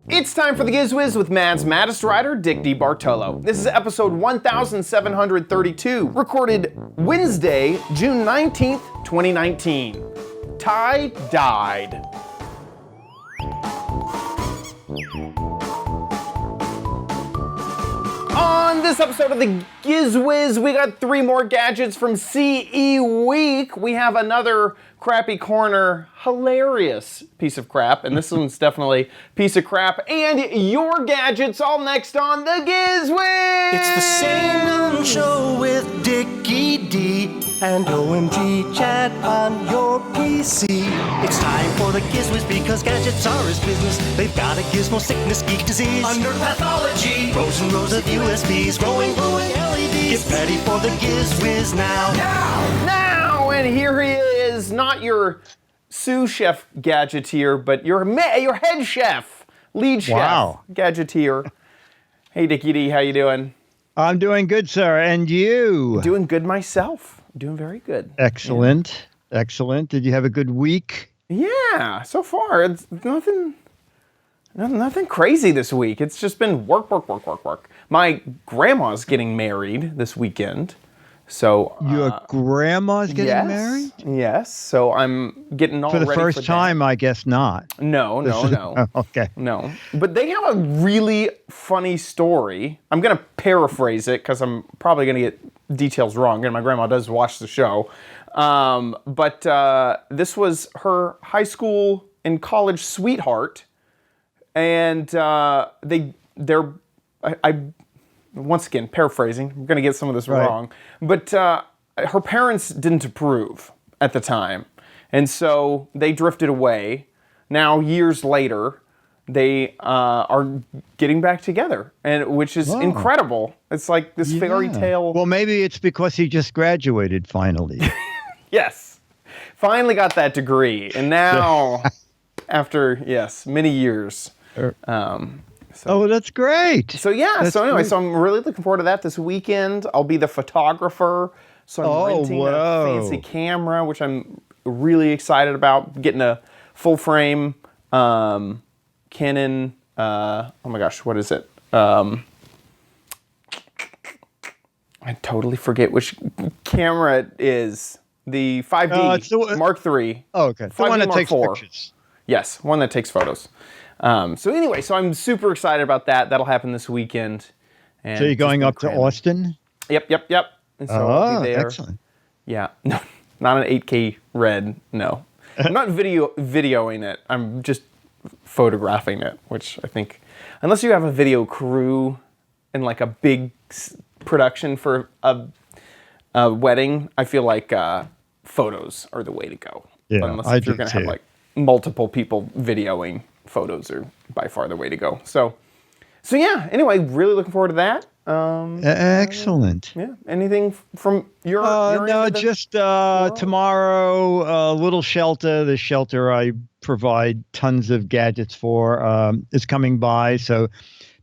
It's time for the Giz Wiz with Mad's Maddest Writer, Dick D. Bartolo. This is episode 1732, recorded Wednesday, June 19th, 2019. Ty died. On this episode of the Giz Wiz, we got 3 more gadgets from CE Week. We have another crappy corner, hilarious piece of crap, and this one's definitely piece of crap, and your gadgets all next on the Giz Wiz! It's the same show with Dickie D and OMG chat on your PC. It's time for the Giz Wiz because gadgets are his business. They've got a gizmo sickness, geek disease, under pathology, rows and rows of USBs, glowing LEDs. Get ready for the Giz Wiz now. Now, and here he is, not your sous chef gadgeteer, but your head chef, lead chef gadgeteer. Hey, Dickie D, how you doing? I'm doing good, sir. And you? Doing good myself. Doing very good. Excellent. Yeah. Excellent. Did you have a good week? Yeah, so far it's nothing crazy this week. It's just been work. My grandma's getting married this weekend. So your grandma's getting married? Yes. So I'm getting all ready for the first time, I guess not. No. Okay. No. But they have a really funny story. I'm going to paraphrase it because I'm probably going to get details wrong, and my grandma does watch the show. But this was her high school and college sweetheart, and they're once again, paraphrasing, I'm going to get some of this wrong, but her parents didn't approve at the time, and so they drifted away. Now, years later, they are getting back together, which is incredible. It's like this fairy tale. Well, maybe it's because he just graduated finally. Yes, finally got that degree, and now, after, many years... So that's great. So so I'm really looking forward to that this weekend. I'll be the photographer, so I'm renting a fancy camera, which I'm really excited about. Getting a full frame Canon. Oh my gosh, what is it? I totally forget which camera it is. The 5D it's the Mark III. Oh, okay. The one that takes pictures. Yes, one that takes photos. So anyway, so I'm super excited about that. That'll happen this weekend. And so you're going up to Austin? Yep. And so I'll be there. Excellent. Yeah, no, not an 8K red, no. I'm not videoing it. I'm just photographing it, which I think, unless you have a video crew and like a big production for a wedding, I feel like photos are the way to go. Yeah, unless you're going to have like multiple people videoing. Photos are by far the way to go. So yeah. Anyway, really looking forward to that. Excellent. Yeah. Anything from your no, just tomorrow. Little Shelter, the shelter I provide tons of gadgets for, is coming by. So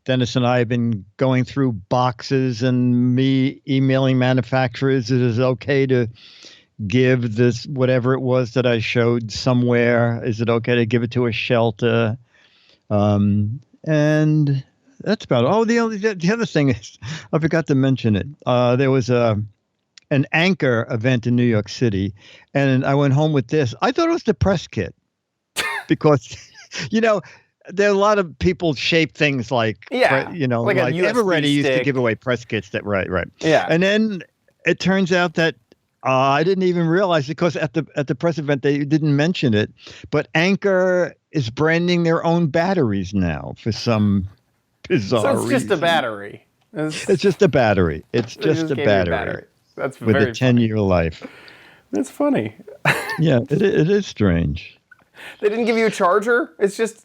Dennis and I have been going through boxes and me emailing manufacturers. It is okay to give this, whatever it was that I showed somewhere, is it okay to give it to a shelter? And that's about it. Oh, the other thing is, I forgot to mention it. There was an Anker event in New York City, and I went home with this. I thought it was the press kit because, there are a lot of people shape things like, like Everready used to give away press kits that, right. Yeah. And then it turns out that I didn't even realize, because at the press event they didn't mention it, but Anker is branding their own batteries now for some bizarre reason. So it's just a battery. It's just a battery. It's just a battery. That's with very a 10-year life. That's funny. Yeah, it is strange. They didn't give you a charger? It's just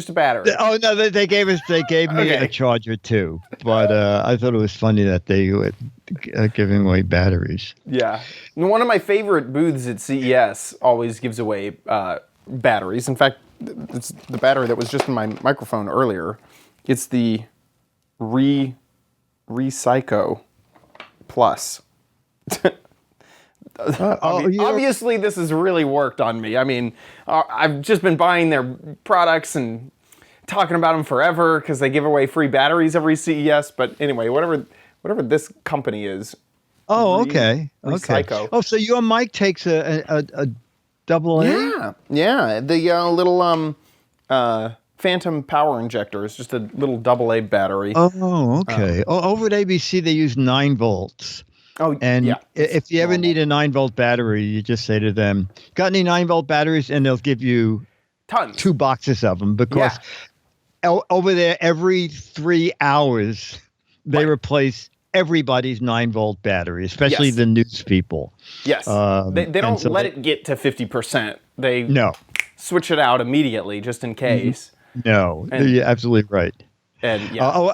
a battery. Oh no, they gave me a charger too. But I thought it was funny that they were giving away batteries. Yeah, one of my favorite booths at CES always gives away batteries. In fact, it's the battery that was just in my microphone earlier. It's the Recyco Plus. Obviously, this has really worked on me. I mean, I've just been buying their products and talking about them forever because they give away free batteries every CES. But anyway, whatever this company is. Oh, okay. Recycle. Oh, so your mic takes a double A? Yeah. The little Phantom power injector is just a little AA battery. Oh, okay. Over at ABC, they use 9 volts. Oh, And yeah. if you ever need a 9-volt battery, you just say to them, "Got any 9-volt batteries?" And they'll give you Tons. 2 boxes of them because over there, every 3 hours, they replace everybody's 9-volt battery, especially the news people. Yes. They don't let it get to 50%. They switch it out immediately just in case. No, you're absolutely right. And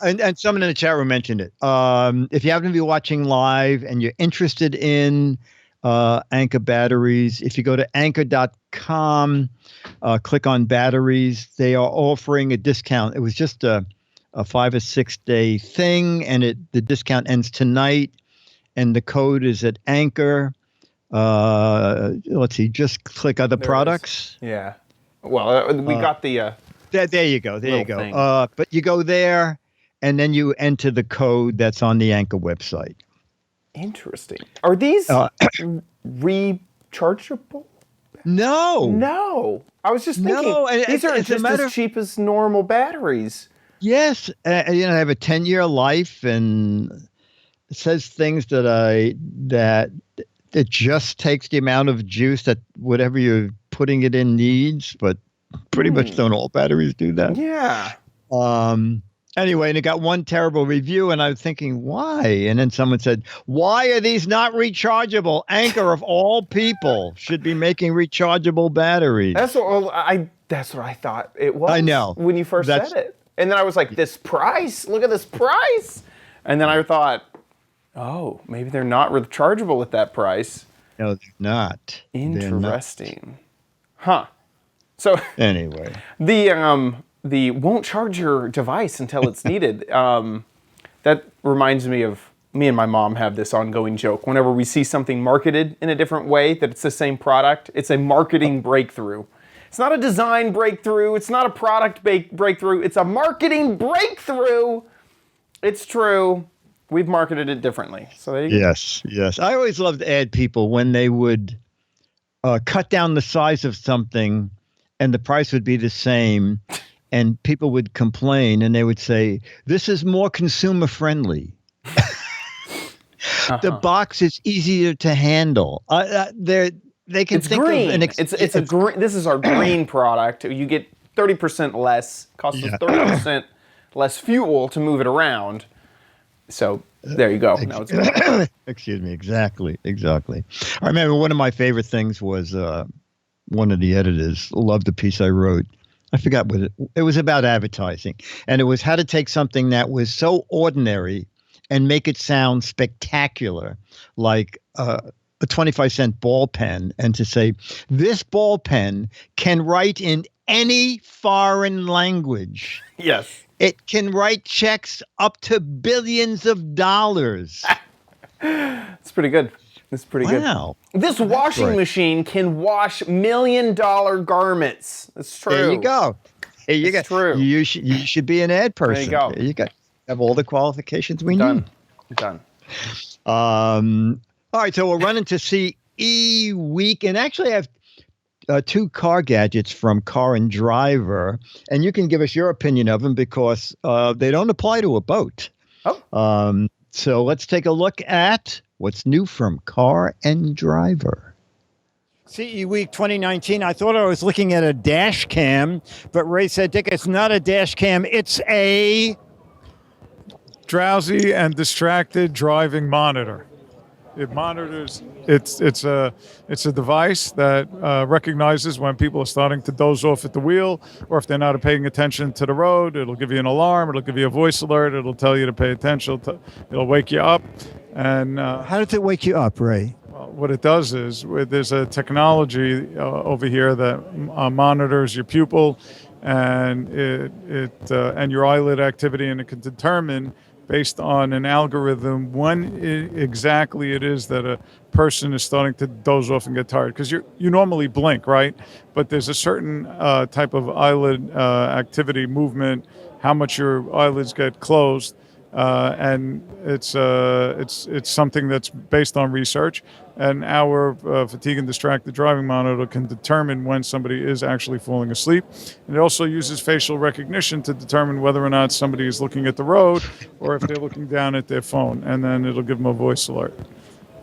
and someone in the chat room mentioned it. If you happen to be watching live and you're interested in Anker batteries, if you go to anker.com, click on batteries, they are offering a discount. It was just a 5 or 6 day thing, and the discount ends tonight, and the code is at Anker. Let's see, just click other products. Yeah. Well, we got the. There you go. There you go. But you go there, and then you enter the code that's on the Anker website. Interesting. Are these rechargeable? No. I was just thinking these are just as cheap as normal batteries. Yes, they have a 10-year life, and it says things that it just takes the amount of juice that whatever you're putting it in needs, but pretty much don't all batteries do that. Yeah. Anyway, and it got one terrible review, and I was thinking, why? And then someone said, "Why are these not rechargeable? Anker, of all people, should be making rechargeable batteries." That's what I thought it was. I know. When you first said it. And then I was like, this price? Look at this price. And then I thought, oh, maybe they're not rechargeable at that price. No, they're not. Interesting. Huh. So anyway, the won't charge your device until it's needed. That reminds me of me and my mom have this ongoing joke. Whenever we see something marketed in a different way, that it's the same product, it's a marketing breakthrough. It's not a design breakthrough. It's not a product breakthrough. It's a marketing breakthrough. It's true. We've marketed it differently. So there you go. Yes. I always loved to add people when they would cut down the size of something and the price would be the same, and people would complain and they would say, "This is more consumer friendly." The box is easier to handle. They can think green. of It's a green. This is our green product. You get 30% less. Costs us 30% less fuel to move it around. So there you go. Now it's excuse me. Exactly. I remember one of my favorite things was one of the editors loved the piece I wrote. I forgot what it was about advertising, and it was how to take something that was so ordinary and make it sound spectacular, like a 25-cent ball pen, and to say, this ball pen can write in any foreign language. Yes. It can write checks up to billions of dollars. It's pretty good. It's pretty good. Wow. This washing machine can wash $1 million garments. That's true. There you go. It's true. You should be an ad person. There you go. There you go. Have all the qualifications we need. Done. All right, so we're running to CE Week, and actually I have 2 car gadgets from Car and Driver, and you can give us your opinion of them because they don't apply to a boat. Oh. So let's take a look at what's new from Car and Driver. CE Week 2019, I thought I was looking at a dash cam, but Ray said, "Dick, it's not a dash cam, it's a drowsy and distracted driving monitor." It monitors. It's a device that recognizes when people are starting to doze off at the wheel, or if they're not paying attention to the road. It'll give you an alarm. It'll give you a voice alert. It'll tell you to pay attention. It'll wake you up. And how does it wake you up, Ray? Well, what it does is there's a technology over here that monitors your pupil and and your eyelid activity, and it can determine based on an algorithm when exactly it is that a person is starting to doze off and get tired. Because you normally blink, right? But there's a certain type of eyelid activity, movement, how much your eyelids get closed. And it's something that's based on research, and our fatigue and distracted driving monitor can determine when somebody is actually falling asleep. And it also uses facial recognition to determine whether or not somebody is looking at the road or if they're looking down at their phone, and then it'll give them a voice alert.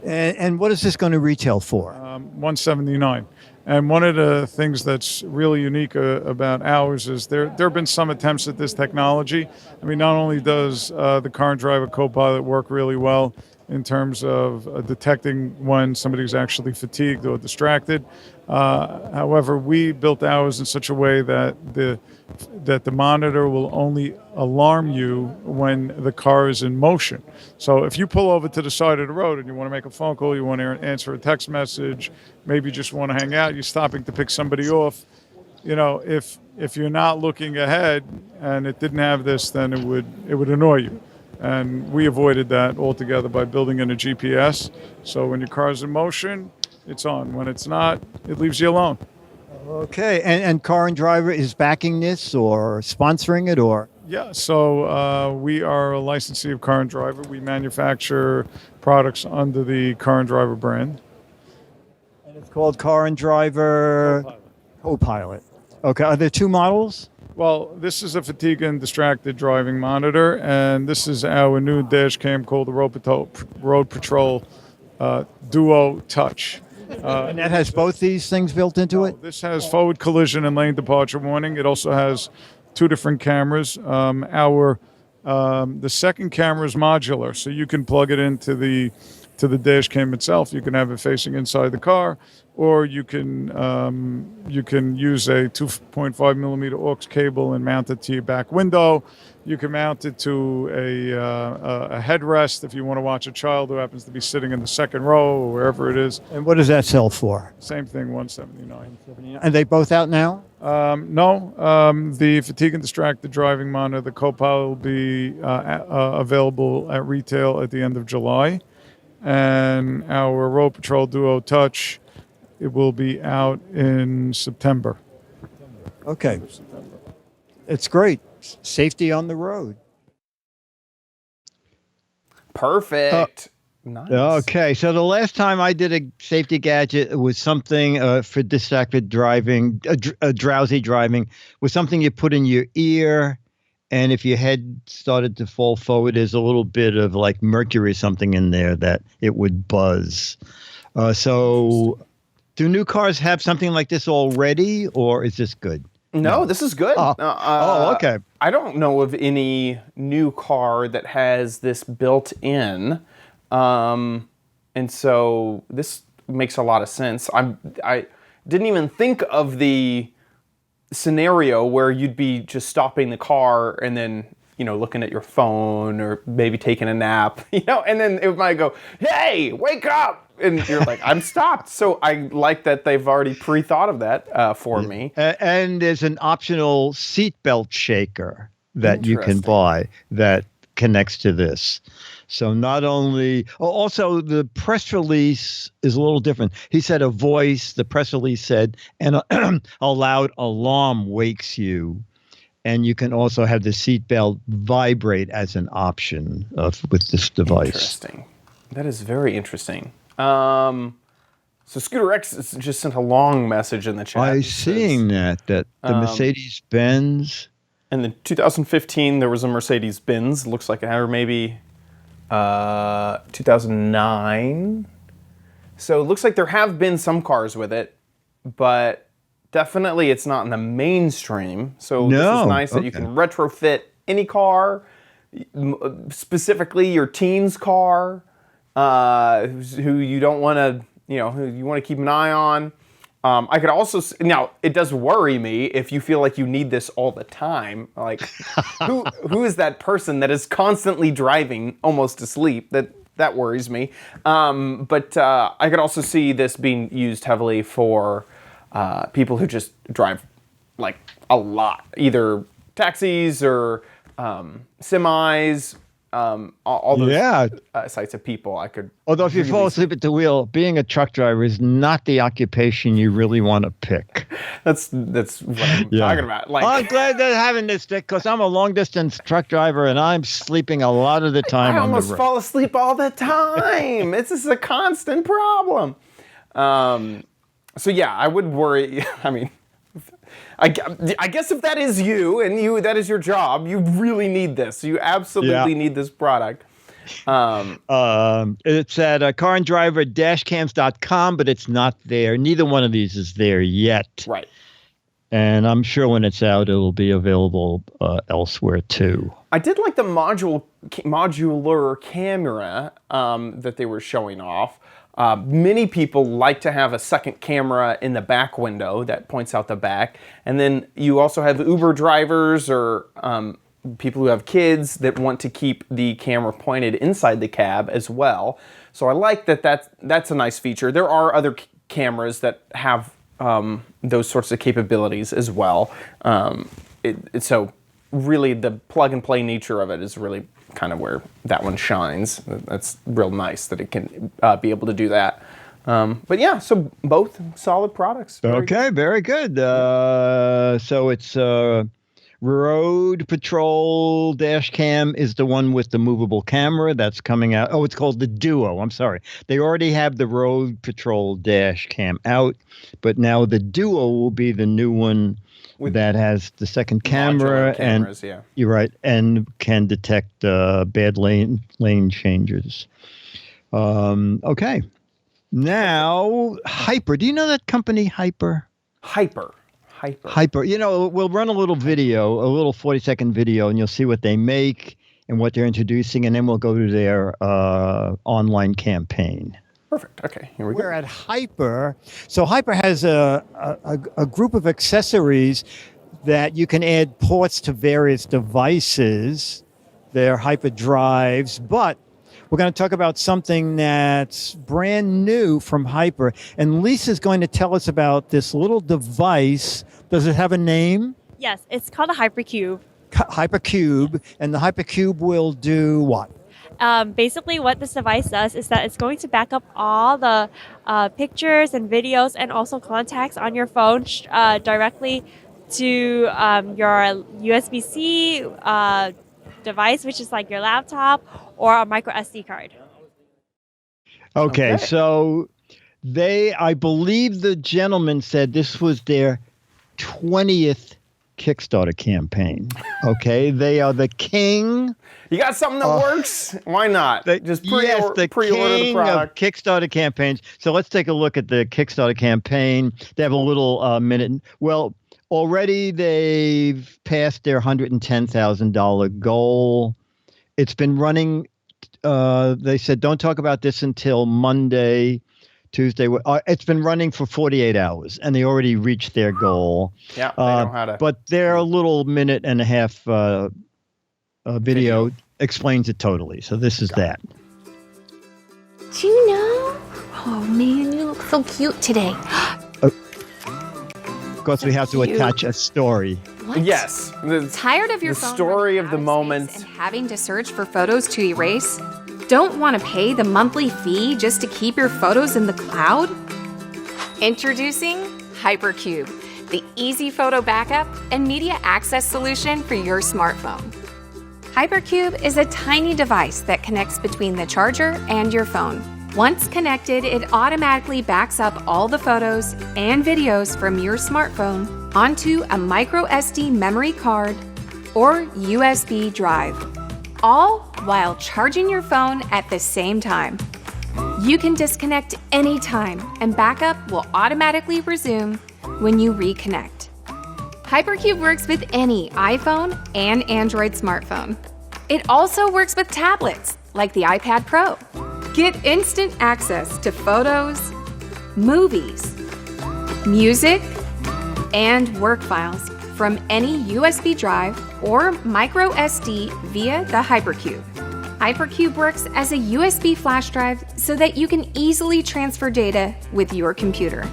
And what is this going to retail for? $179. And one of the things that's really unique about ours is there have been some attempts at this technology. I mean, not only does the car and driver co-pilot work really well in terms of detecting when somebody's actually fatigued or distracted. However, we built ours in such a way that the monitor will only alarm you when the car is in motion. So if you pull over to the side of the road and you want to make a phone call, you want to answer a text message, maybe you just want to hang out, you're stopping to pick somebody off, if you're not looking ahead and it didn't have this, then it would annoy you. And we avoided that altogether by building in a GPS. So when your car's in motion, it's on. When it's not, it leaves you alone. Okay, and Car and Driver is backing this or sponsoring it, or? Yeah, so we are a licensee of Car and Driver. We manufacture products under the Car and Driver brand. And it's called Car and Driver Co-Pilot. Okay, are there two models? Well, this is a fatigue and distracted driving monitor, and this is our new dash cam called the Road Patrol Duo Touch. And that has both these things built into it? This has forward collision and lane departure warning. It also has two different cameras. The second camera is modular, so you can plug it into the dash cam itself. You can have it facing inside the car, or you can use a 2.5 millimeter aux cable and mount it to your back window. You can mount it to a headrest if you want to watch a child who happens to be sitting in the second row or wherever it is. And what does that sell for? Same thing, $179. Are they both out now? No, the fatigue and distracted driving monitor, the co-pilot, will be available at retail at the end of July. And our Road Patrol Duo Touch, it will be out in September. Okay. It's great. Safety on the road. Perfect. Nice. Okay, so the last time I did a safety gadget, it was something for distracted driving, drowsy driving, was something you put in your ear. And if your head started to fall forward, there's a little bit of like mercury or something in there that it would buzz. So do new cars have something like this already, or is this good? No, this is good. Okay. I don't know of any new car that has this built in. And so this makes a lot of sense. I didn't even think of the scenario where you'd be just stopping the car and then, looking at your phone or maybe taking a nap, and then it might go, "Hey, wake up." And you're like, "I'm stopped." So I like that they've already pre-thought of that for me. And there's an optional seatbelt shaker that you can buy that connects to this. So not only, also the press release is a little different. He said a voice, the press release said, and a loud alarm wakes you. And you can also have the seatbelt vibrate as an option with this device. Interesting. That is very interesting. So Scooter X just sent a long message in the chat. I'm seeing that the Mercedes-Benz. In the 2015, there was a Mercedes-Benz. Looks like it had, or maybe 2009. So it looks like there have been some cars with it, but definitely it's not in the mainstream. So this is nice that you can retrofit any car, specifically your teen's car, who you don't want to, who you want to keep an eye on. I could also, now it does worry me if you feel like you need this all the time. Like, who is that person that is constantly driving almost asleep? That worries me. But I could also see this being used heavily for people who just drive like a lot, either taxis or semis, all those sites of people. I could. Although if you fall asleep at the wheel, being a truck driver is not the occupation you really want to pick. That's what I'm talking about. Like, I'm glad they're having this, Dick, because I'm a long distance truck driver and I'm sleeping a lot of the time. I almost fall asleep all the time. This is a constant problem. So yeah, I would worry. I mean, I guess if that is you and that is your job, you really need this. You absolutely need this product. It's at carandriver-dashcams.com, but it's not there. Neither one of these is there yet. Right. And I'm sure when it's out, it'll be available elsewhere too. I did like the modular camera that they were showing off. Many people like to have a second camera in the back window that points out the back. And then you also have Uber drivers or people who have kids that want to keep the camera pointed inside the cab as well. So I like that's a nice feature. There are other cameras that have those sorts of capabilities as well. So really the plug and play nature of it is really kind of where that one shines. That's real nice that it can be able to do that. But yeah, so both solid products. Very good. So it's Road Patrol Dash Cam is the one with the movable camera that's coming out. Oh, it's called the Duo. I'm sorry. They already have the Road Patrol Dash Cam out, but now the Duo will be the new one that has the second camera cameras, and you're right, and can detect bad lane changes. Okay. Now, Hyper. Do you know that company, Hyper? Hyper. You know, we'll run a little video, a little 40-second video, and you'll see what they make and what they're introducing, and then we'll go to their online campaign. Perfect. Okay, here we go. We're at Hyper. So Hyper has a group of accessories that you can add ports to various devices. They're Hyper drives, but we're going to talk about something that's brand new from Hyper. And Lisa's going to tell us about this little device. Does it have a name? Yes, it's called a HyperCube. HyperCube. And the HyperCube will do what? Basically, what this device does is that it's going to back up all the pictures and videos and also contacts on your phone directly to your USB-C device, which is like your laptop or a micro SD card. Okay, so I believe the gentleman said this was their 20th Kickstarter campaign. Okay, they are the king. You got something that works? Why not? Just pre-order the product. Of Kickstarter campaigns. So let's take a look at the Kickstarter campaign. They have a little minute. Well, already they've passed their $110,000 goal. It's been running. They said don't talk about this until Monday. Tuesday. It's been running for 48 hours, and they already reached their goal. Yeah, they know how to. But their little minute and a half video explains it totally. So this is that. Do you know? Oh man, you look so cute today. Of course, we have to attach a story. What? Yes. Tired of your the phone story running of the out moment space and having to search for photos to erase? Don't want to pay the monthly fee just to keep your photos in the cloud? Introducing HyperCube, the easy photo backup and media access solution for your smartphone. HyperCube is a tiny device that connects between the charger and your phone. Once connected, it automatically backs up all the photos and videos from your smartphone onto a micro SD memory card or USB drive, all while charging your phone at the same time. You can disconnect anytime, and backup will automatically resume when you reconnect. HyperCube works with any iPhone and Android smartphone. It also works with tablets, like the iPad Pro. Get instant access to photos, movies, music, and work files from any USB drive or micro SD via the HyperCube. HyperCube works as a USB flash drive so that you can easily transfer data with your computer.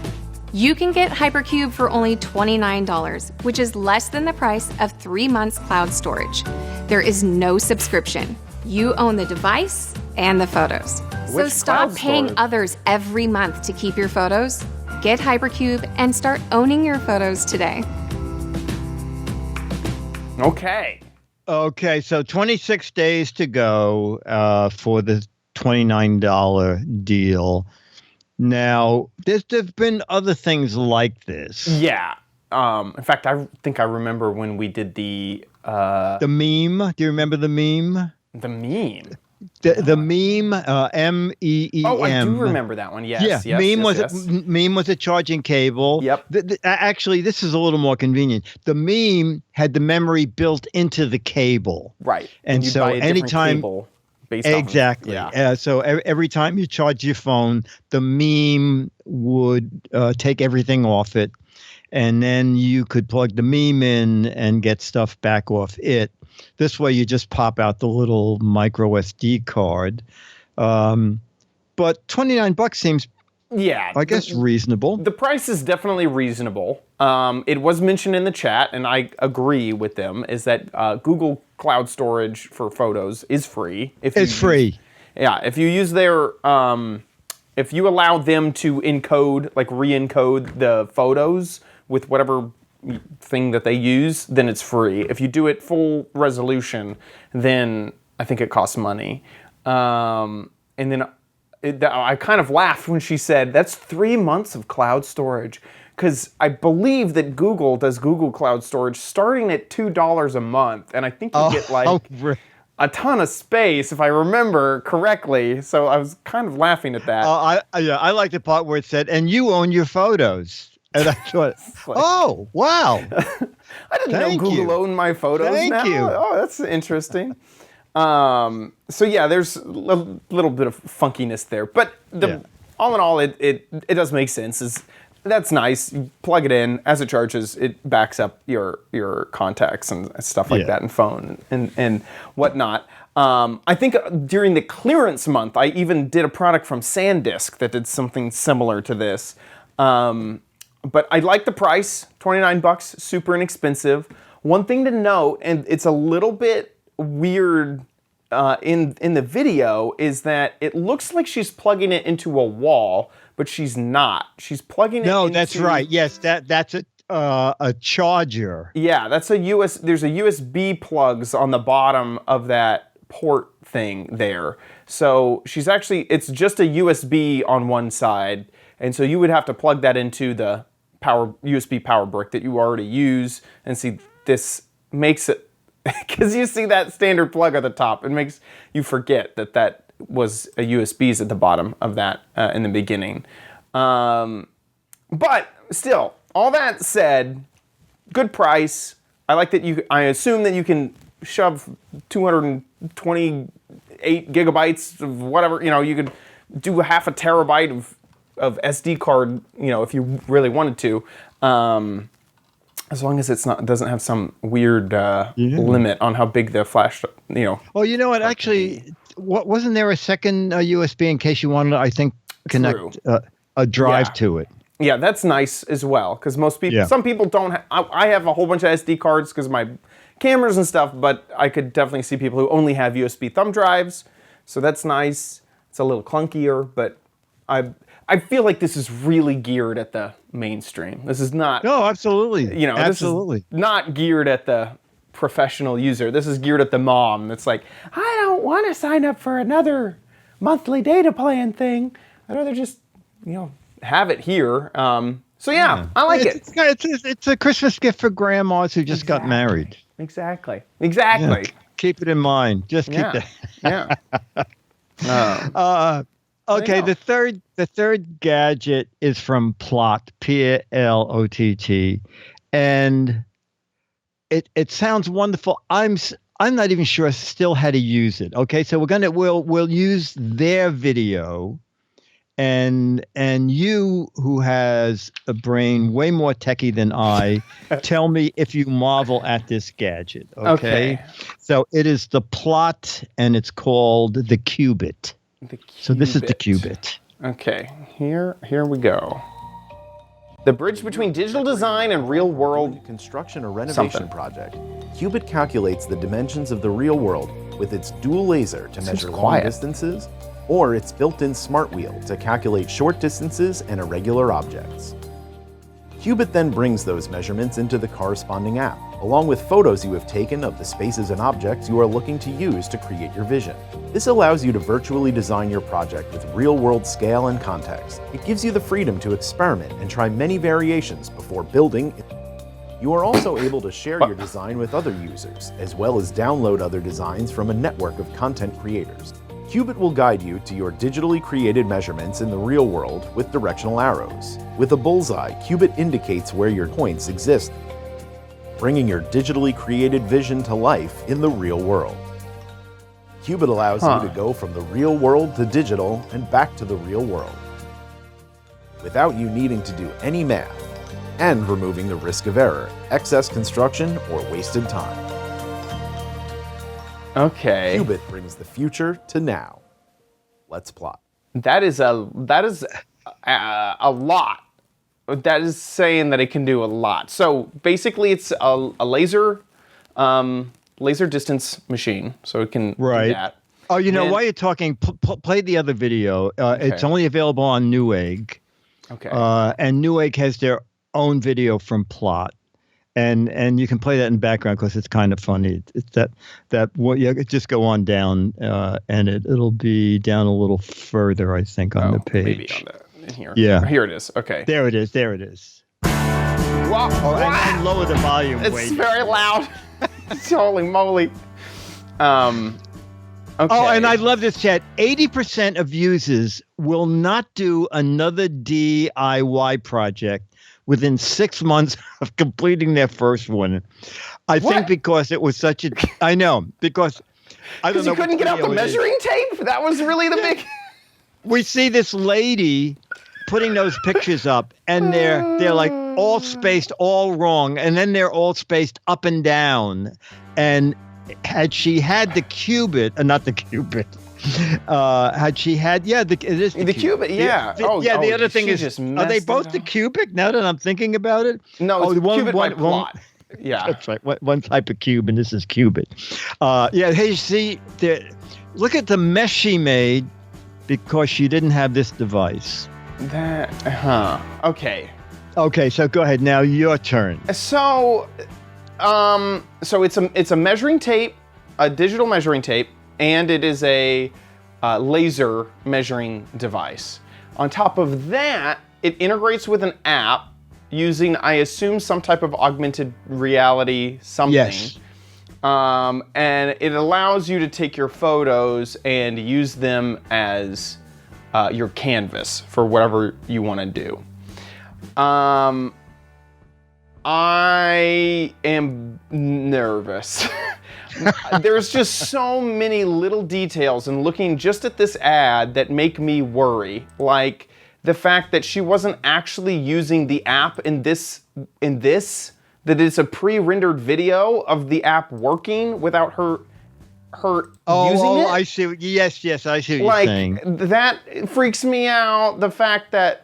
You can get HyperCube for only $29, which is less than the price of 3 months cloud storage. There is no subscription. You own the device and the photos. So Which stop cloud paying storage? others every month to keep your photos. Get HyperCube and start owning your photos today. Okay. Okay, so 26 days to go for the $29 deal. Now, there's been other things like this. Yeah. In fact, I think I remember when we did the meme. Do you remember the meme? the meme. The meme, MEEM. Oh, I do remember that one. Yes. Yeah, Yes, meme yes, was yes. meme was a charging cable. Yep. Actually, this is a little more convenient. The meme had the memory built into the cable. Right. And you'd so buy a different anytime- cable based off of- Exactly. yeah. So every time you charge your phone, the meme would take everything off it, and then you could plug the meme in and get stuff back off it. This way, you just pop out the little micro SD card. But $29 seems, Yeah. I guess, reasonable. The price is definitely reasonable. It was mentioned in the chat, and I agree with them, is that Google Cloud Storage for photos is free. It's free. Yeah, if you use their, if you allow them to encode, like re-encode the photos with whatever thing that they use, then it's free. If you do it full resolution, then I think it costs money. And then I kind of laughed when she said, that's 3 months of cloud storage. Because I believe that Google does Google Cloud Storage starting at $2 a month. And I think you get like a ton of space, if I remember correctly. So I was kind of laughing at that. I like the part where it said, and you own your photos. And I thought, oh, wow. I didn't know Google owned my photos Thank now. you. Oh, that's interesting. So yeah, there's a little bit of funkiness there. But all in all, it does make sense. That's nice. You plug it in. As it charges, it backs up your contacts and stuff like that, and phone and whatnot. I think during the clearance month, I even did a product from SanDisk that did something similar to this. But I like the price, $29, super inexpensive. One thing to note, and it's a little bit weird in the video, is that it looks like she's plugging it into a wall, but she's not. She's plugging it into... No, that's right. Yes, that's a charger. Yeah, that's there's a USB plugs on the bottom of that port thing there. So she's actually, it's just a USB on one side, and so you would have to plug that into the USB power brick that you already use. And see, this makes it, because you see that standard plug at the top, it makes you forget that was a USBs at the bottom of that in the beginning. But still, all that said, good price. I like that I assume that you can shove 228 gigabytes of whatever, you could do half a terabyte of SD card, if you really wanted to, as long as doesn't have some weird limit on how big the flash, Well, you know what? Actually, wasn't there a second USB in case you wanted to, I think, connect a drive to it? Yeah, that's nice as well, because some people don't. I have a whole bunch of SD cards because of my cameras and stuff, but I could definitely see people who only have USB thumb drives, so that's nice. It's a little clunkier, but I feel like this is really geared at the mainstream. This is not... No, absolutely. Absolutely. This is not geared at the professional user. This is geared at the mom that's like, I don't want to sign up for another monthly data plan thing. I'd rather just, have it here. So yeah, I like it. It's a Christmas gift for grandmas who just got married. Exactly. Yeah, keep it in mind. Just keep that. Yeah. Okay, the third gadget is from Plott, Plott, and it sounds wonderful. I'm not even sure still how to use it. Okay, so we'll use their video, and you, who has a brain way more techie than I, tell me if you marvel at this gadget. Okay. So it is the Plott, and it's called the Qubit. So this is the Qubit. Okay, here we go. The bridge between digital design and real world construction or renovation project. Qubit calculates the dimensions of the real world with its dual laser to measure long quiet. distances, or its built-in smart wheel to calculate short distances and irregular objects. Qubit then brings those measurements into the corresponding app, along with photos you have taken of the spaces and objects you are looking to use to create your vision. This allows you to virtually design your project with real-world scale and context. It gives you the freedom to experiment and try many variations before building. You are also able to share your design with other users, as well as download other designs from a network of content creators. Qubit will guide you to your digitally created measurements in the real world with directional arrows. With a bullseye, Qubit indicates where your points exist, bringing your digitally created vision to life in the real world. Qubit allows you to go from the real world to digital and back to the real world, without you needing to do any math, and removing the risk of error, excess construction, or wasted time. Okay. Qubit brings the future to now. Let's plot. That is a lot. That is saying that it can do a lot. So basically, it's a laser distance machine, so it can do that. Oh, you know, Then- while you're talking, play the other video. It's only available on Newegg. Okay. And Newegg has their own video from Plot. And you can play that in background because it's kind of funny. It's that what you just go on down and it'll be down a little further, I think, on the page. Maybe on in here. Yeah. Here it is. Okay. There it is. There it is. Wow. Oh, and lower the volume. It's Wait. very loud. Holy moly. Okay. Oh, and I love this chat. 80% of users will not do another DIY project within 6 months of completing their first one. I think because it was such a... I know, because... I don't know. You couldn't get out the measuring tape? That was really the big... We see this lady putting those pictures up, and they're like all spaced all wrong, and then they're all spaced up and down. And had she had the Qubit, not the Qubit, had she had, it is The Qubit, yeah. The other thing she is, just are they messed both it the up. Cubic now that I'm thinking about it? No, it's Qubit by Plot. Yeah. That's right. One's HyperCube and this is Qubit. Hey, see, look at the mesh she made because she didn't have this device. Okay. Okay, so go ahead. Now your turn. So it's a measuring tape, a digital measuring tape, and it is a laser measuring device. On top of that, it integrates with an app using, I assume, some type of augmented reality something. Yes. And it allows you to take your photos and use them as your canvas for whatever you want to do. I am nervous. There's just so many little details in looking just at this ad that make me worry. Like the fact that she wasn't actually using the app in this, that it's a pre-rendered video of the app working without her using it. I see. Yes, I see what Like you're saying. that freaks me out. The fact that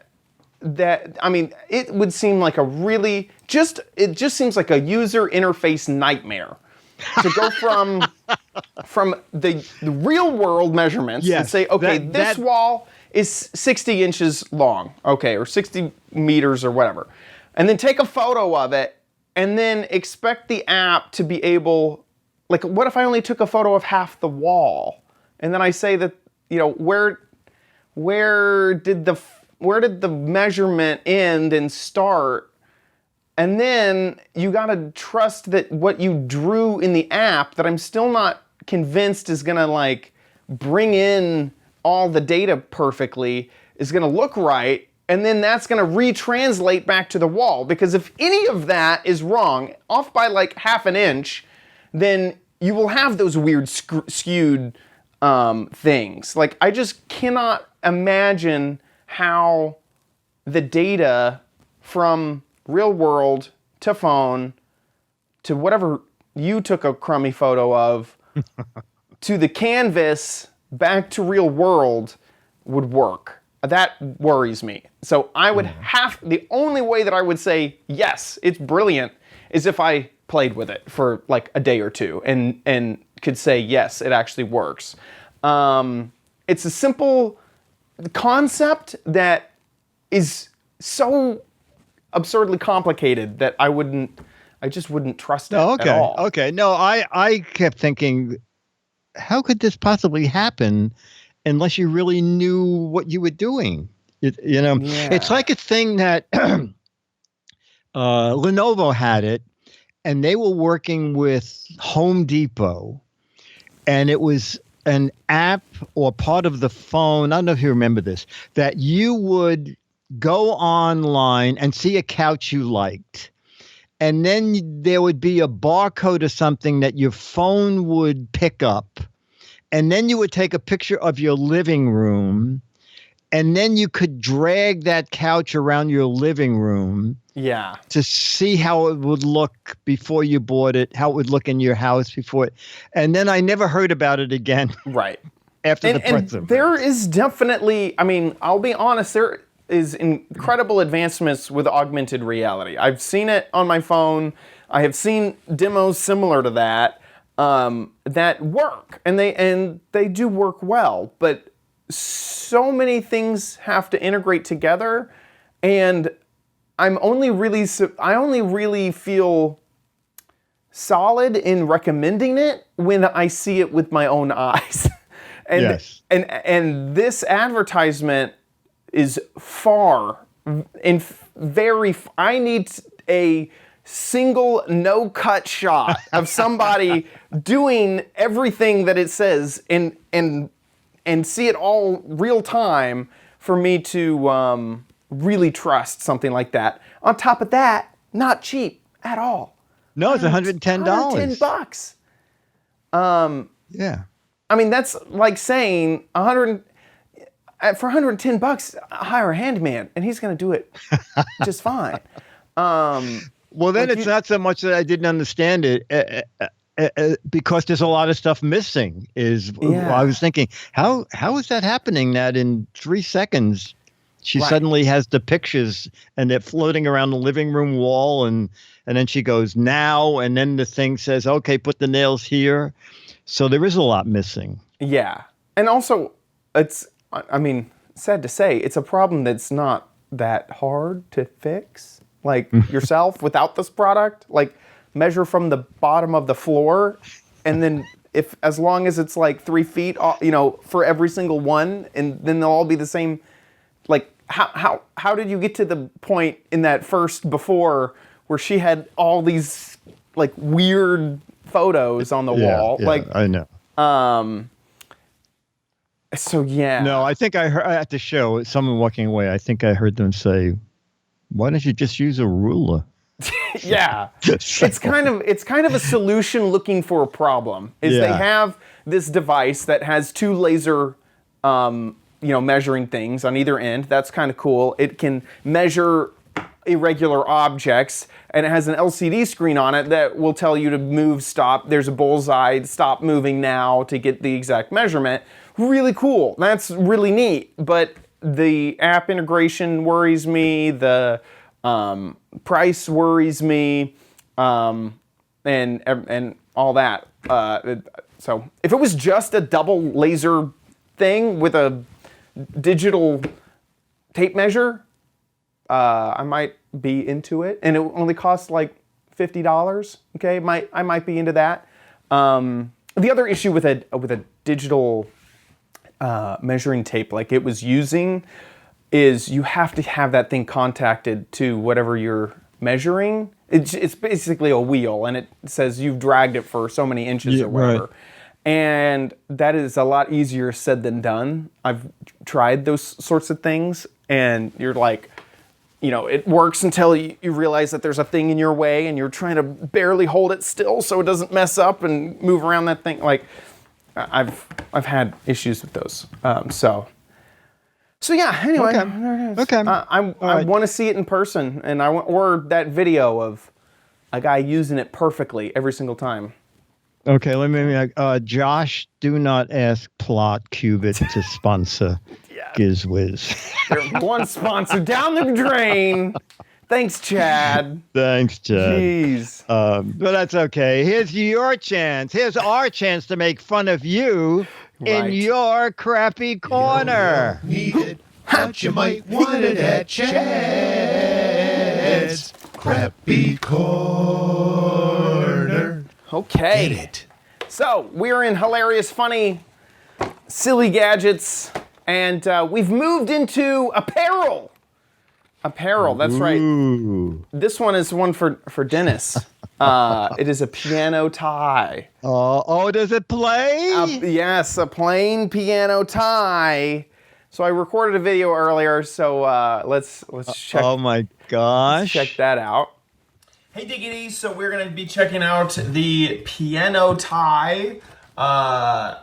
I mean, it would seem like it just seems like a user interface nightmare to go from the real world measurements and say, okay, this wall is 60 inches long, okay, or 60 meters or whatever, and then take a photo of it and then expect the app to be able, like, what if I only took a photo of half the wall and then I say that, you know, where did the measurement end and start? And then you gotta trust that what you drew in the app that I'm still not convinced is gonna like bring in all the data perfectly is gonna look right. And then that's gonna retranslate back to the wall. Because if any of that is wrong, off by like half an inch, then you will have those weird skewed things. Like I just cannot imagine how the data from real world to phone to whatever you took a crummy photo of to the canvas back to real world would work. That worries me. So I would the only way that I would say, yes, it's brilliant, is if I played with it for like a day or two and could say, yes, it actually works. It's a simple concept that is so absurdly complicated that I just wouldn't trust it at all. Okay. No, I kept thinking, how could this possibly happen unless you really knew what you were doing? It's like a thing that Lenovo had it, and they were working with Home Depot, and it was an app or part of the phone. I don't know if you remember this, that you would go online and see a couch you liked. And then there would be a barcode or something that your phone would pick up. And then you would take a picture of your living room. And then you could drag that couch around your living room. Yeah. To see how it would look before you bought it, how it would look in your house before it. And then I never heard about it again. Right. After the press. And there is definitely, I mean, I'll be honest, there is incredible advancements with augmented reality. I've seen it on my phone. I have seen demos similar to that that work, and they do work well. But so many things have to integrate together, and I only really feel solid in recommending it when I see it with my own eyes. And yes. and this advertisement is I need a single no-cut shot of somebody doing everything that it says and see it all real time for me to really trust something like that. On top of that, not cheap at all. No, it's $110. $110. Yeah. I mean, that's like saying for $110, hire a handyman, and he's going to do it just fine. Well, then it's not so much that I didn't understand it, because there's a lot of stuff missing. I was thinking, how is that happening? That in 3 seconds, she suddenly has the pictures, and they're floating around the living room wall, and then she goes now, and then the thing says, okay, put the nails here. So there is a lot missing. Yeah, and also I mean, sad to say, it's a problem that's not that hard to fix. Like yourself without this product, like measure from the bottom of the floor, and then as long as it's like 3 feet, for every single one, and then they'll all be the same. Like how did you get to the point in that first before where she had all these like weird photos on the wall? Yeah, like I know. So yeah. No, I think I heard at the show, someone walking away, I think I heard them say, why don't you just use a ruler? Yeah. It's kind of a solution looking for a problem. They have this device that has 2 laser measuring things on either end. That's kind of cool. It can measure irregular objects, and it has an LCD screen on it that will tell you to move, stop. There's a bullseye, stop moving now to get the exact measurement. Really cool. That's really neat. But the app integration worries me. The price worries me, and all that. So if it was just a double laser thing with a digital tape measure, I might be into it, and it only costs like $50. Okay, I might be into that. The other issue with a digital measuring tape like it was using is you have to have that thing contacted to whatever you're measuring. It's basically a wheel, and it says you've dragged it for so many inches or whatever. Right. And that is a lot easier said than done. I've tried those sorts of things, and you're like, it works until you realize that there's a thing in your way, and you're trying to barely hold it still so it doesn't mess up and move around that thing. Like, I've had issues with those. So yeah. Anyway, okay. I want to see it in person, and or that video of a guy using it perfectly every single time. Okay, let me. Josh, do not ask Plot Qubit to sponsor Giz Wiz. They're one sponsor down the drain. Thanks, Chad. Thanks, Chad. Jeez. But that's okay. Here's your chance. Here's our chance to make fun of you in Right. your crappy corner. Need it, but you might want it at Chad's Crappy Corner. Okay. Get it? So we're in hilarious, funny, silly gadgets, and we've moved into apparel. Apparel, that's right. Ooh. This one is one for Dennis. It is a piano tie. Oh, does it play? Yes, a plain piano tie. So I recorded a video earlier, so let's check. Oh my gosh. Check that out. Hey Diggity, so we're gonna be checking out the piano tie. I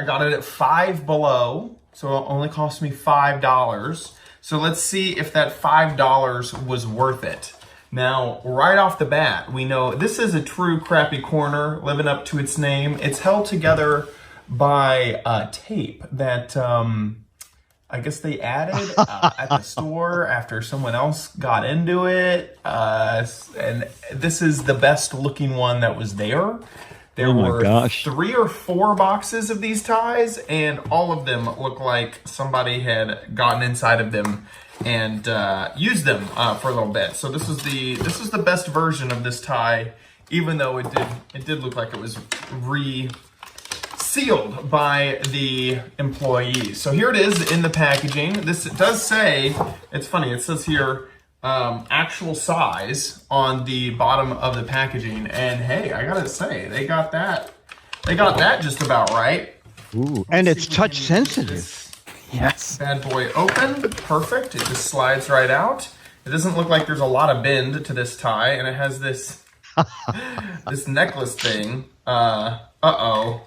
got it at $5 below, so it only cost me $5. So let's see if that $5 was worth it. Now, right off the bat, we know this is a true crappy corner, living up to its name. It's held together by tape that I guess they added at the store after someone else got into it. And this is the best looking one that was there. There were 3 or 4 boxes of these ties, and all of them look like somebody had gotten inside of them and used them for a little bit. So this is the best version of this tie, even though it did look like it was sealed by the employees. So here it is in the packaging. This does say, it's funny, it says here actual size on the bottom of the packaging, and hey, I gotta say, they got that just about right. Ooh, and it's touch sensitive. Yes. Bad boy open, perfect. It just slides right out. It doesn't look like there's a lot of bend to this tie, and it has this this necklace thing. Uh-oh.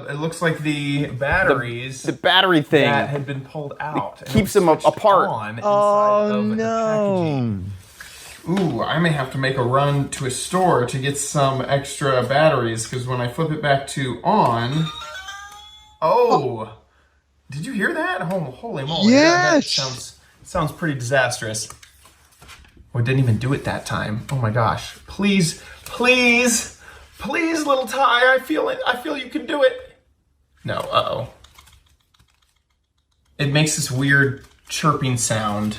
It looks like the batteries, the battery thing that had been pulled out. It keeps them apart. Oh no! Ooh, I may have to make a run to a store to get some extra batteries, because when I flip it back to on, did you hear that? Oh, holy moly! Yes. That sounds pretty disastrous. Oh, it didn't even do it that time. Oh my gosh! Please, little tie. I feel it. I feel you can do it. No. It makes this weird chirping sound.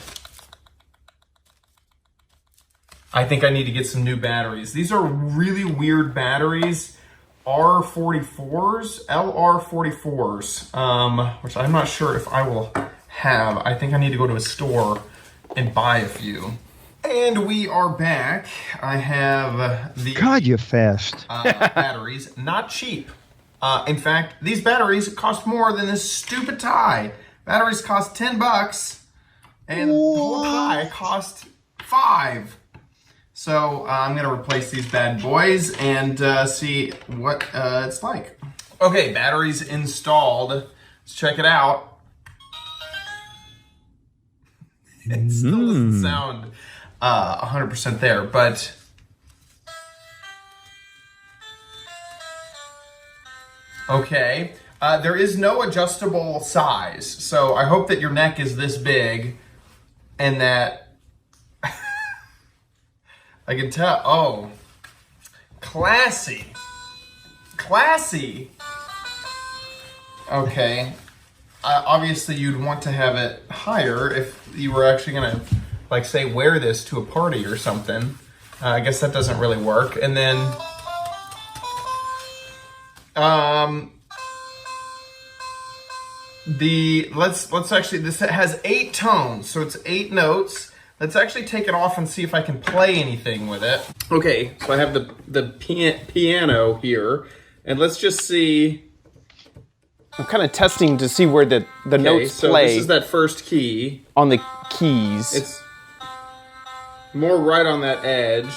I think I need to get some new batteries. These are really weird batteries. LR44s, which I'm not sure if I will have. I think I need to go to a store and buy a few. And we are back. I have the God, you're fast. batteries, not cheap. In fact, these batteries cost more than this stupid tie. Batteries cost $10, and the whole tie cost $5. So I'm gonna replace these bad boys and see what it's like. Okay, batteries installed. Let's check it out. It still doesn't sound 100% there, but okay. There is no adjustable size, so I hope that your neck is this big and that I can tell. Oh, classy. Okay. Obviously, you'd want to have it higher if you were actually gonna, like, say, wear this to a party or something. I guess that doesn't really work. And then, let's actually, this has 8 tones, so it's 8 notes. Let's actually take it off and see if I can play anything with it. Okay, so I have the piano here, and let's just see. I'm kind of testing to see where the notes so play this is that first key. on the keys. It's more right on that edge.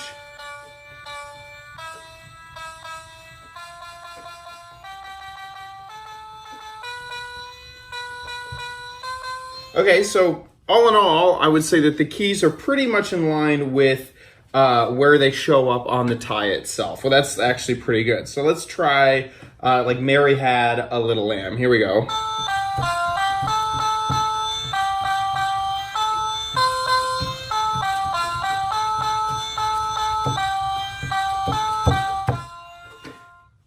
Okay, so all in all, I would say that the keys are pretty much in line with where they show up on the tie itself. Well, that's actually pretty good. So let's try like Mary Had a Little Lamb. Here we go.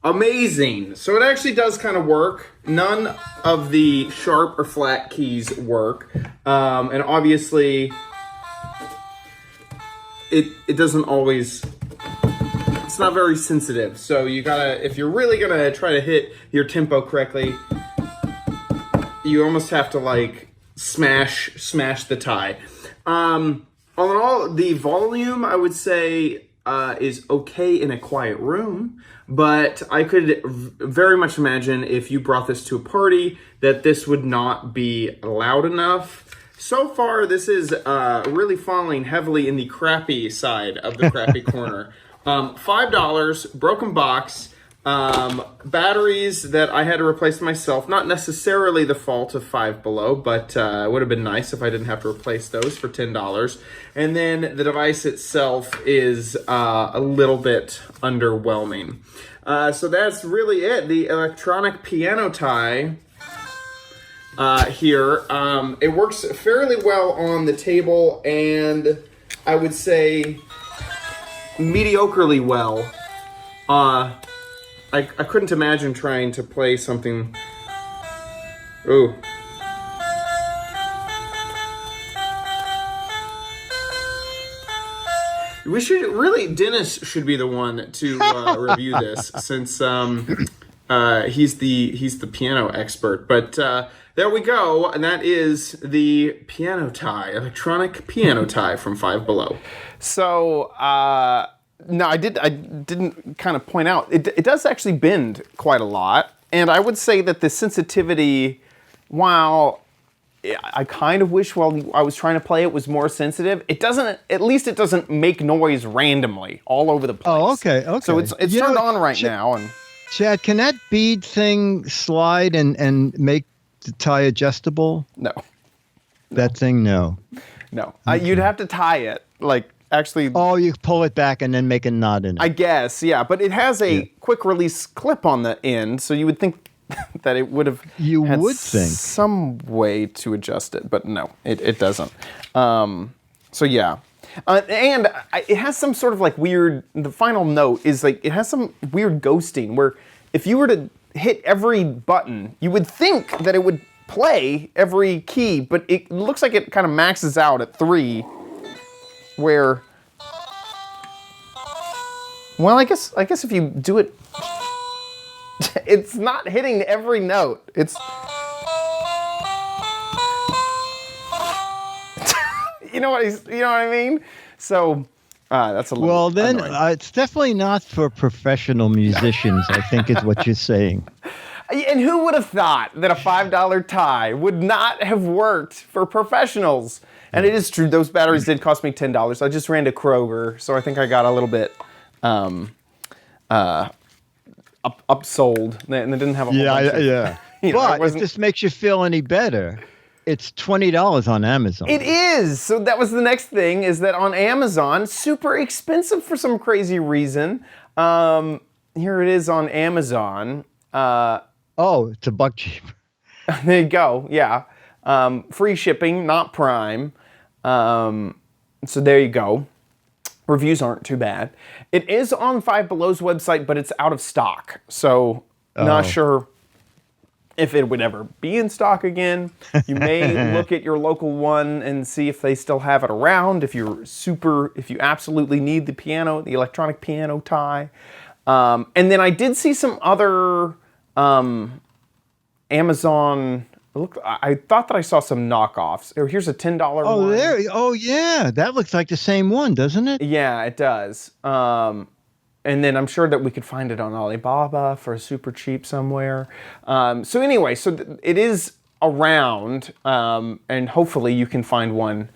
Amazing. So it actually does kind of work. None of the sharp or flat keys work. And obviously, it doesn't always... It's not very sensitive. So you gotta... If you're really gonna try to hit your tempo correctly, you almost have to, like, smash the tie. All in all, the volume, I would say, is okay in a quiet room, but I could very much imagine if you brought this to a party that this would not be loud enough. So far, this is really falling heavily in the crappy side of the crappy corner. $5, broken box, batteries that I had to replace myself. Not necessarily the fault of Five Below, but it would have been nice if I didn't have to replace those for $10. And then the device itself is a little bit underwhelming. So that's really it. The electronic piano tie here. It works fairly well on the table, and I would say mediocrely well. I couldn't imagine trying to play something. Ooh. We should really, Dennis should be the one to review this, since he's the piano expert. But there we go, and that is the piano tie, electronic piano tie from Five Below. So no, I didn't kind of point out it does actually bend quite a lot, and I would say that the sensitivity, while I kind of wish while I was trying to play it was more sensitive, it doesn't. At least it doesn't make noise randomly all over the place. Oh, okay. So it's turned on right now, and Chad, can that bead thing slide and make the tie adjustable? no, That thing, no. You'd have to tie it like. Actually, Oh, you pull it back and then make a knot in it. I guess, yeah, but it has a quick release clip on the end, so you would think that it would have some way to adjust it, but no, it doesn't. So yeah, and it has some sort of like weird. The final note is like it has some weird ghosting where if you were to hit every button, you would think that it would play every key, but it looks like it kind of maxes out at 3. Where, well, I guess if you do it, it's not hitting every note. It's, you know what I mean? So that's a little. Well, then annoying. it's definitely not for professional musicians, I think is what you're saying. And who would have thought that a $5 tie would not have worked for professionals? And it is true, those batteries did cost me $10. I just ran to Kroger, so I think I got a little bit upsold, and they didn't have a whole bunch of, Yeah. But if this makes you feel any better, it's $20 on Amazon. It is. So that was the next thing, is that on Amazon, super expensive for some crazy reason. Here it is on Amazon. It's $1 cheaper. There you go, yeah. Free shipping, not Prime. So there you go. Reviews aren't too bad. It is on Five Below's website, but it's out of stock. So not sure if it would ever be in stock again. You may look at your local one and see if they still have it around. If you absolutely need the electronic piano tie. And then I did see some other Amazon. Look, I thought that I saw some knockoffs. Here's a $10 one. Oh, yeah. That looks like the same one, doesn't it? Yeah, it does. And then I'm sure that we could find it on Alibaba for super cheap somewhere. So anyway, it is around, and hopefully you can find one.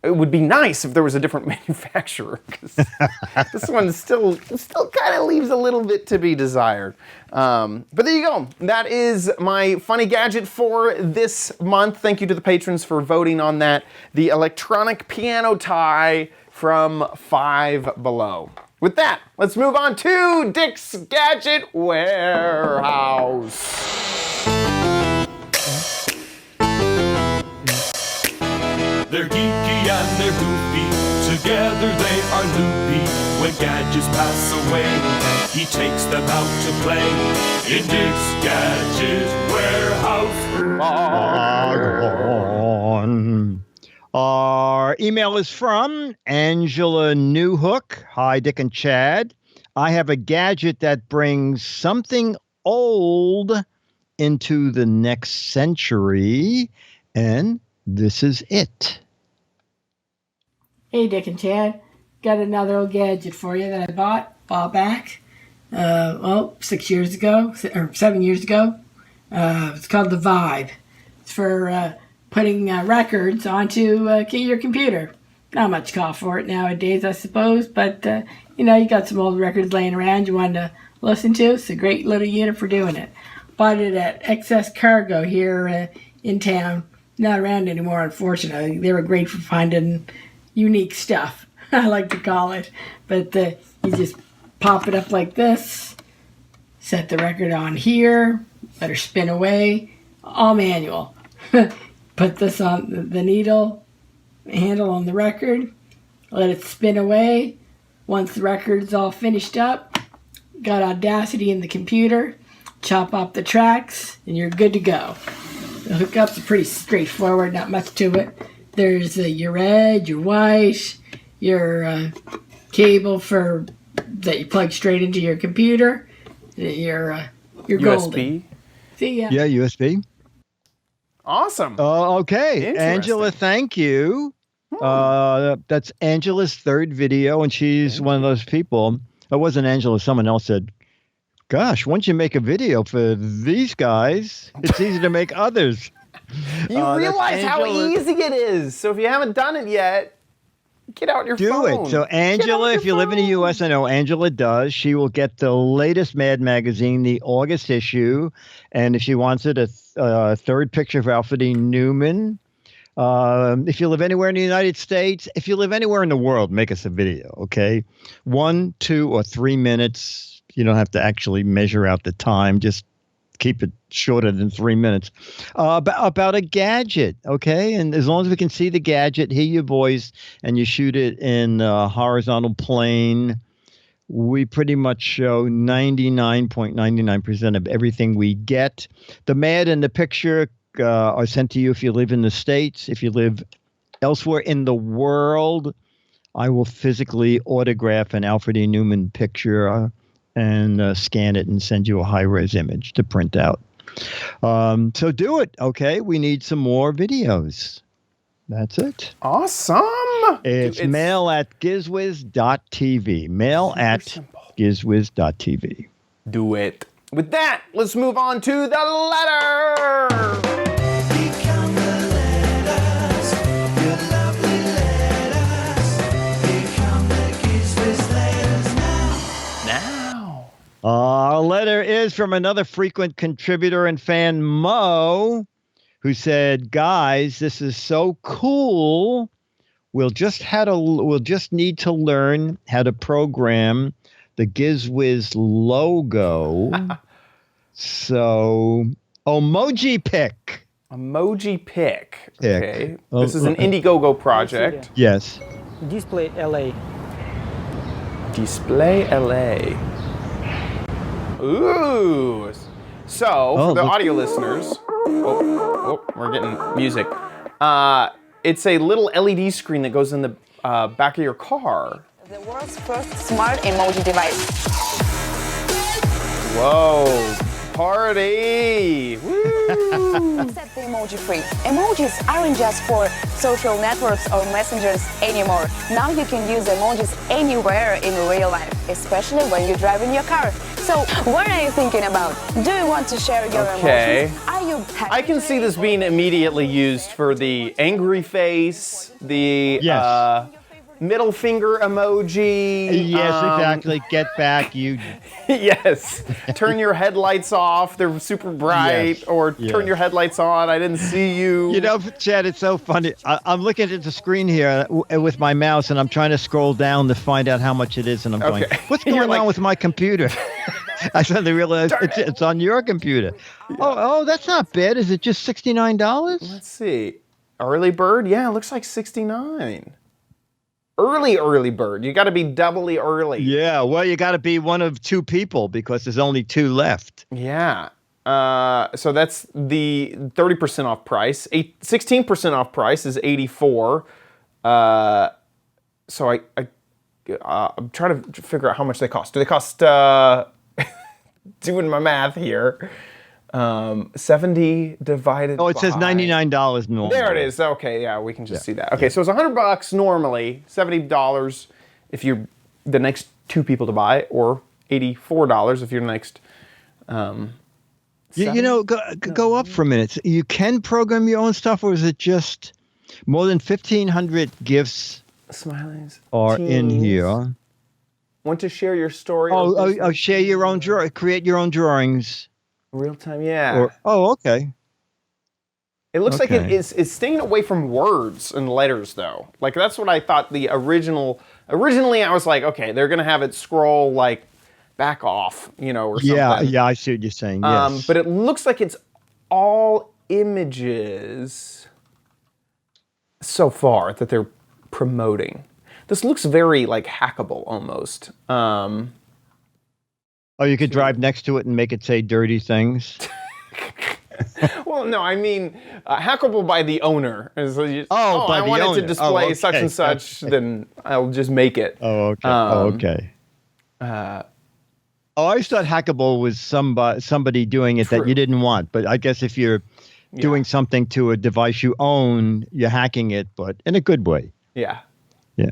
It would be nice if there was a different manufacturer, because this one still kind of leaves a little bit to be desired. But there you go. That is my funny gadget for this month. Thank you to the patrons for voting on that. The electronic piano tie from Five Below. With that, let's move on to Dick's Gadget Warehouse. They're geeky and they're goofy, together they are loopy. When gadgets pass away, he takes them out to play in Dick's Gadget Warehouse. Our email is from Angela Newhook. Hi, Dick and Chad. I have a gadget that brings something old into the next century, and this is it. Hey, Dick and Chad. Got another old gadget for you that I bought a while back. 6 years ago, or 7 years ago. It's called the Vibe. It's for putting records onto your computer. Not much call for it nowadays, I suppose, but you got some old records laying around you want to listen to. It's a great little unit for doing it. Bought it at Excess Cargo here in town. Not around anymore, unfortunately. They were great for finding unique stuff, I like to call it. But you just pop it up like this, set the record on here, let her spin away, all manual. Put this on the needle handle on the record, let it spin away. Once the record's all finished up, got Audacity in the computer, chop off the tracks, and you're good to go. The hookup's are pretty straightforward, not much to it. There's your red, your white, your cable that you plug straight into your computer, your golden. USB? See ya. Yeah, USB. Awesome. Okay, Angela, thank you. That's Angela's third video, and she's one of those people. It wasn't Angela. Someone else said, gosh, once you make a video for these guys, it's easy to make others. You realize how easy it is. So if you haven't done it yet, get out your phone. Do it. So Angela, if you live in the U.S., I know Angela does. She will get the latest Mad magazine, the August issue. And if she wants it, a third picture of Alfred E. Newman. If you live anywhere in the United States, if you live anywhere in the world, make us a video, okay? 1, 2, or 3 minutes. You don't have to actually measure out the time. Just keep it shorter than 3 minutes. About a gadget, okay? And as long as we can see the gadget, hear your voice, and you shoot it in horizontal plane, we pretty much show 99.99% of everything we get. The Mad and the picture are sent to you if you live in the States. If you live elsewhere in the world, I will physically autograph an Alfred E. Newman picture and scan it and send you a high-res image to print out. So do it, okay? We need some more videos. That's it. Awesome. It's mail at gizwiz.tv. Mail at gizwiz.tv. Do it. With that, let's move on to the letter. Our letter is from another frequent contributor and fan, Mo, who said, guys, this is so cool. We'll just need to learn how to program the Giz Wiz logo. So, Emoji pick. Emoji pick. Okay. This is an Indiegogo project. Yes. Display LA. Display LA. Ooh. So, for the audio listeners, we're getting music. It's a little LED screen that goes in the back of your car. The world's first smart emoji device. Whoa. Party! Woo! Set the emoji free. Emojis aren't just for social networks or messengers anymore. Now you can use emojis anywhere in real life, especially when you drive in your car. So, what are you thinking about? Do you want to share your emotions? Are you happy? I can see this being immediately used for the angry face, the middle finger emoji. Yes, exactly. Get back, you. Yes. Turn your headlights off. They're super bright. Yes. Or turn your headlights on. I didn't see you. You know, Chad, it's so funny. I'm looking at the screen here with my mouse, and I'm trying to scroll down to find out how much it is, and I'm going, what's going on with my computer? I suddenly realized it's on your computer. Oh, that's not bad. Is it just $69? Let's see. Early bird? Yeah, it looks like $69. early bird. You got to be doubly early. Yeah, well, you got to be one of two people because there's only two left. Yeah. So that's the 30% off price. 16% off price is $84. So I'm trying to figure out how much they cost. Do they cost? Doing my math here. 70 divided. Oh, it says by- $99 normally. There it is. Okay, yeah, we can just see that. Okay, so it's $100 normally, $70 if you're the next two people to buy, or $84 if you're the next. You know, go up for a minute. You can program your own stuff, or is it just more than 1,500 gifts Smileys are in here? Want to share your story? Oh, share your own drawing. Create your own drawings. Real time, yeah. Okay. It looks like Okay. it's staying away from words and letters, though. Like, that's what I thought the originally I was like, okay, they're going to have it scroll, like, back off, or something. Yeah, I see what you're saying, yes. But it looks like it's all images so far that they're promoting. This looks very, like, hackable, almost. You could drive next to it and make it say dirty things. Well, no, I mean hackable by the owner. By I the want it owner. to display Okay. such and such, then I'll just make it. Oh, okay. Okay. I always thought hackable was somebody doing it that you didn't want. But I guess if you're doing something to a device you own, you're hacking it, but in a good way. Yeah. Yeah.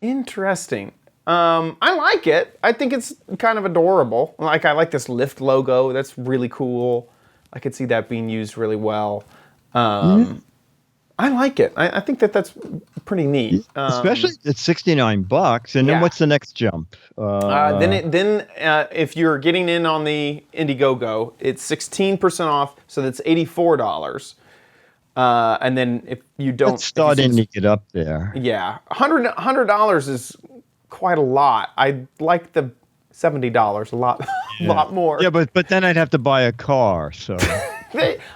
Interesting. I like it. I think it's kind of adorable. Like, I like this Lyft logo. That's really cool. I could see that being used really well. I like it. I think that's pretty neat. Especially at $69. And then what's the next jump? Then if you're getting in on the Indiegogo, it's 16% off, so that's $84. And then if you don't, Let's start ending it up there. Yeah, $100 is quite a lot. I like the $70 a lot, lot more. Yeah, but then I'd have to buy a car. So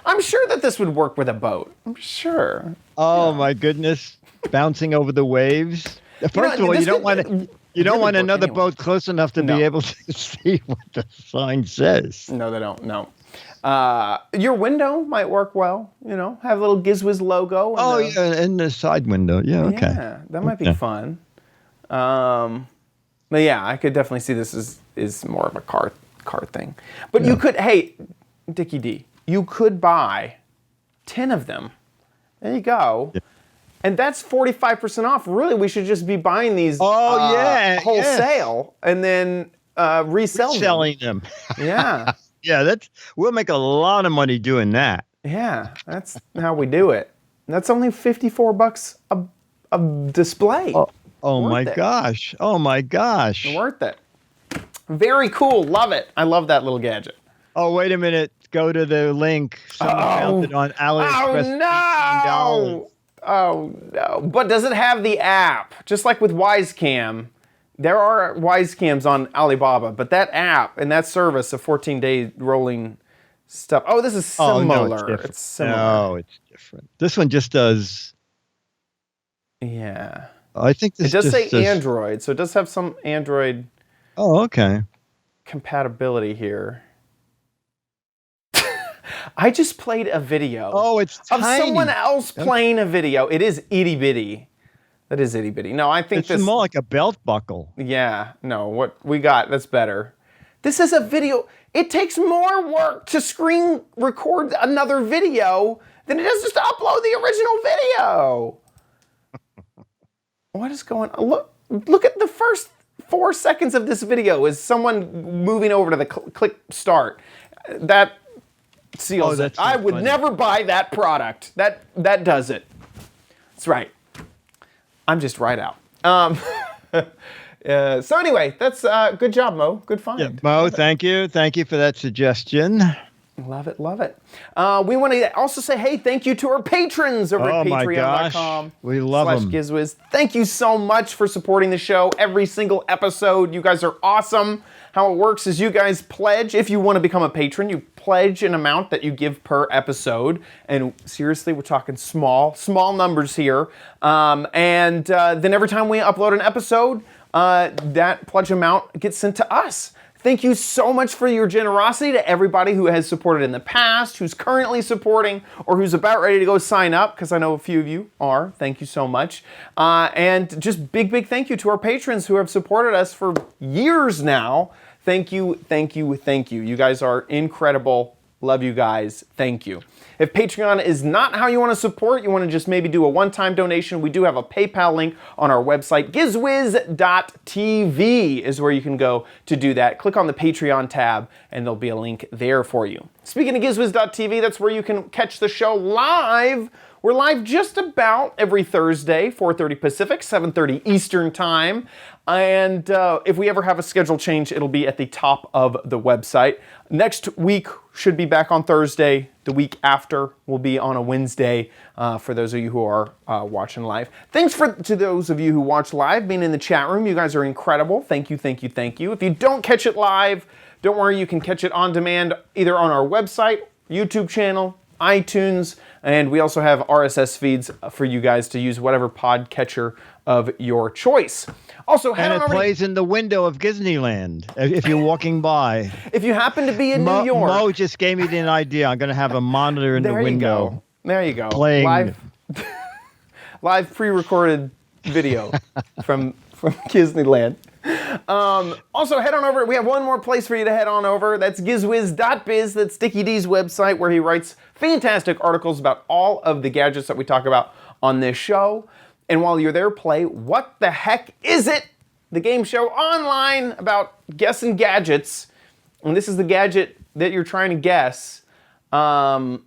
I'm sure that this would work with a boat. I'm sure. Oh my goodness, bouncing over the waves. First of all, you don't want another boat close enough to be able to see what the sign says. No, they don't. No. Your window might work well. Have a little Giz Wiz logo. In the side window. Yeah, okay. Yeah, that might be fun. But yeah, I could definitely see this is more of a car thing. But you could, hey, Dickie D, you could buy 10 of them. There you go. Yeah. And that's 45% off. Really, we should just be buying these wholesale and then reselling them. Yeah. Yeah, we'll make a lot of money doing that. Yeah, that's how we do it. And that's only $54 a display. Oh my gosh. Oh my gosh. Worth it. Very cool. Love it. I love that little gadget. Oh, wait a minute. Go to the link. Someone found it on AliExpress. Oh, no. Oh, no. But does it have the app? Just like with WiseCam. There are WiseCams on Alibaba, but that app and that service of 14-day rolling stuff. Oh, this is similar. No, it's similar. No, it's different. This one just does. Yeah. I think this it does say does... Android, so it does have some Android. Oh, okay. Compatibility here. I just played a video. Oh, it's of tiny. Someone else playing a video. It is itty bitty. That is itty bitty. No, I think it's more like a belt buckle. Yeah. No, what we got, that's better. This is a video. It takes more work to screen record another video than it does just to upload the original video. What is going on? Look at the first 4 seconds of this video is someone moving over to the click start. That seals it. I would never buy that product. That does it. That's right. I'm just right out. So anyway, that's good job, Mo. Good find. Yeah, Mo, thank you. Thank you for that suggestion. Love it, love it. We want to also say, hey, thank you to our patrons over at patreon.com. We love them. Giz Wiz. Thank you so much for supporting the show every single episode. You guys are awesome. How it works is you guys pledge. If you want to become a patron, you pledge an amount that you give per episode. And seriously, we're talking small numbers here. And then every time we upload an episode, that pledge amount gets sent to us. Thank you so much for your generosity to everybody who has supported in the past, who's currently supporting, or who's about ready to go sign up, because I know a few of you are. Thank you so much. And just big thank you to our patrons who have supported us for years now. Thank you, thank you, thank you. You guys are incredible. Love you guys. Thank you. If Patreon is not how you want to support, you want to just maybe do a one-time donation, we do have a PayPal link on our website. GizWiz.tv is where you can go to do that. Click on the Patreon tab and there'll be a link there for you. Speaking of GizWiz.tv, that's where you can catch the show live. We're live just about every Thursday, 4:30 Pacific, 7:30 Eastern Time. And if we ever have a schedule change, it'll be at the top of the website. Next week should be back on Thursday. The week after will be on a Wednesday for those of you who are watching live. Thanks to those of you who watch live, being in the chat room. You guys are incredible. Thank you, thank you, thank you. If you don't catch it live, don't worry. You can catch it on demand either on our website, YouTube channel, iTunes, and we also have RSS feeds for you guys to use whatever podcatcher of your choice. Also, and it plays in the window of Disneyland if you're walking by. If you happen to be in New York. Mo just gave me the idea. I'm going to have a monitor in the window. There you go. Playing live pre-recorded video from Disneyland. Also, head on over. We have one more place for you to head on over. That's gizwiz.biz. That's Dickie D's website where he writes fantastic articles about all of the gadgets that we talk about on this show. And while you're there, play What the Heck Is It? The game show online about guessing gadgets. And this is the gadget that you're trying to guess.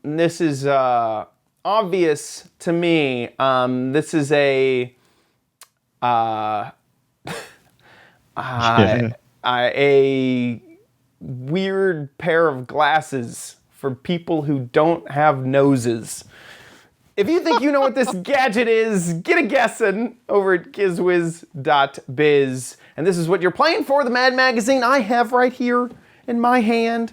This is obvious to me. This is a weird pair of glasses for people who don't have noses. If you think you know what this gadget is, get a guessing over at gizwiz.biz. And this is what you're playing for, the Mad Magazine I have right here in my hand.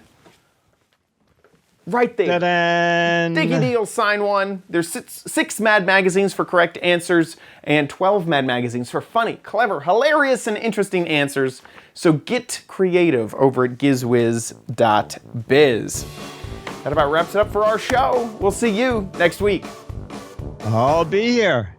Right there. Ta-da! Dickie D will sign one. There's six Mad Magazines for correct answers and 12 Mad Magazines for funny, clever, hilarious, and interesting answers. So get creative over at gizwiz.biz. That about wraps it up for our show. We'll see you next week. I'll be here.